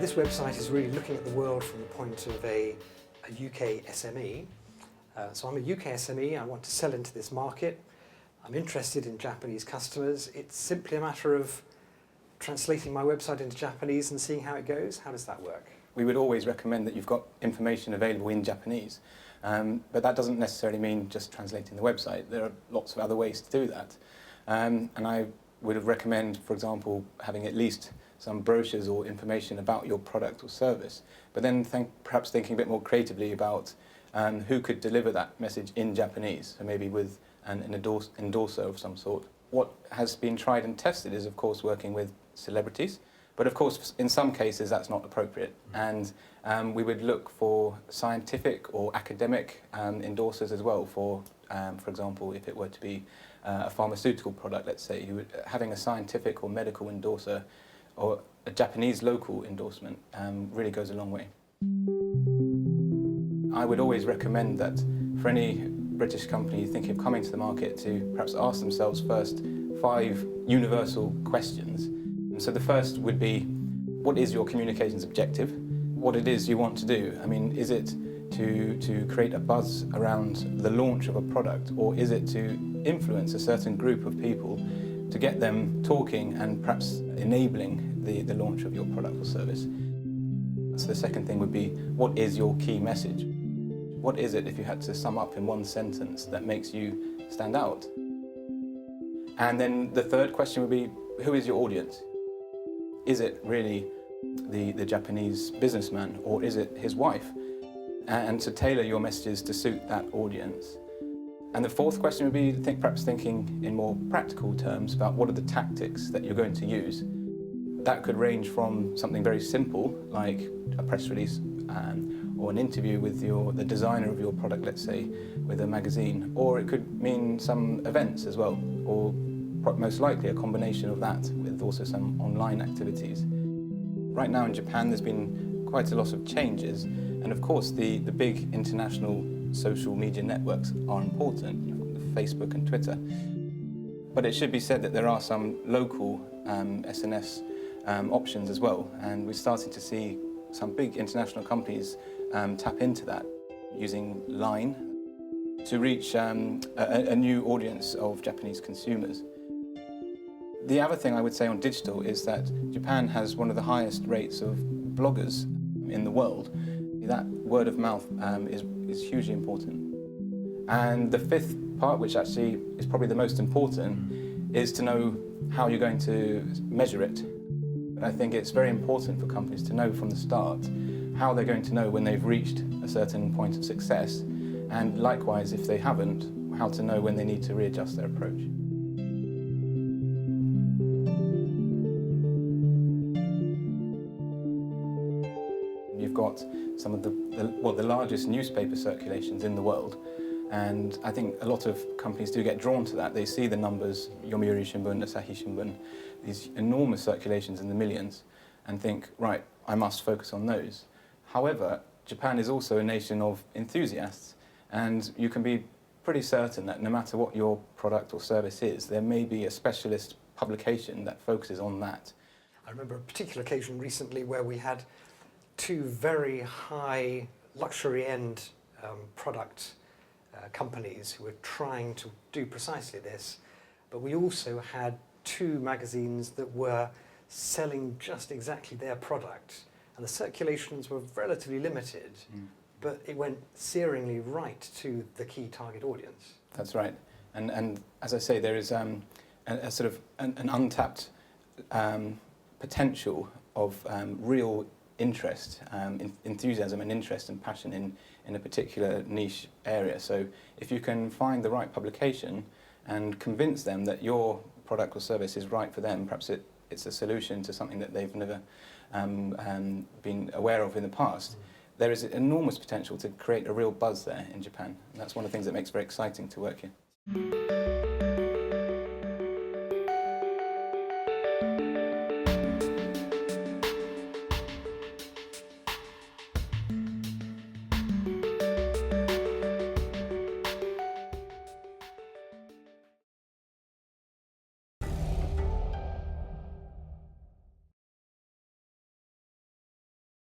This website is really looking at the world from the point of a UK SME. So I'm a UK SME, I want to sell into this market. I'm interested in Japanese customers. It's simply a matter of translating my website into Japanese and seeing how it goes. How does that work? We would always recommend that you've got information available in Japanese, but that doesn't necessarily mean just translating the website. There are lots of other ways to do that. And I would recommend, for example, having at least some brochures or information about your product or service, but then perhaps thinking a bit more creatively about who could deliver that message in Japanese, so maybe with an endorser of some sort. What has been tried and tested is, of course, working with celebrities, but of course, in some cases, that's not appropriate. And we would look for scientific or academic endorsers as well for example, if it were to be a pharmaceutical product, let's say, having a scientific or medical endorser or a Japanese local endorsement really goes a long way. I would always recommend that for any British company thinking of coming to the market to perhaps ask themselves first 5 universal questions. And so the first would be, what is your communications objective? What it is you want to do? I mean, is it to create a buzz around the launch of a product, or is it to influence a certain group of people to get them talking and perhaps enabling the launch of your product or service? So the second thing would be, what is your key message? What is it, if you had to sum up in one sentence, that makes you stand out? And then the third question would be, who is your audience? Is it really the Japanese businessman, or is it his wife? And to tailor your messages to suit that audience. And the fourth question would be, perhaps thinking in more practical terms about what are the tactics that you're going to use. That could range from something very simple, like a press release, or an interview with the designer of your product, let's say, with a magazine, or it could mean some events as well, or most likely a combination of that with also some online activities. Right now in Japan there's been quite a lot of changes, and of course the big international social media networks are important, Facebook and Twitter. But it should be said that there are some local SNS options as well, and we're starting to see some big international companies tap into that, using Line to reach a new audience of Japanese consumers. The other thing I would say on digital is that Japan has one of the highest rates of bloggers in the world. That word of mouth is hugely important. And the fifth part, which actually is probably the most important, is to know how you're going to measure it. I think it's very important for companies to know from the start how they're going to know when they've reached a certain point of success, and likewise, if they haven't, how to know when they need to readjust their approach. You've got some of the largest newspaper circulations in the world, and I think a lot of companies do get drawn to that. They see the numbers, Yomiuri Shimbun, Asahi Shimbun, these enormous circulations in the millions, and think, right, I must focus on those. However, Japan is also a nation of enthusiasts, and you can be pretty certain that no matter what your product or service is, there may be a specialist publication that focuses on that. I remember a particular occasion recently where we had 2 very high luxury end product companies who were trying to do precisely this, but we also had 2 magazines that were selling just exactly their product, and the circulations were relatively limited, but it went searingly right to the key target audience. That's right, and as I say, there is a sort of an untapped potential of real interest, enthusiasm and interest and passion in a particular niche area. So if you can find the right publication and convince them that your product or service is right for them, perhaps it's a solution to something that they've never been aware of in the past, there is enormous potential to create a real buzz there in Japan. And that's one of the things that makes it very exciting to work here.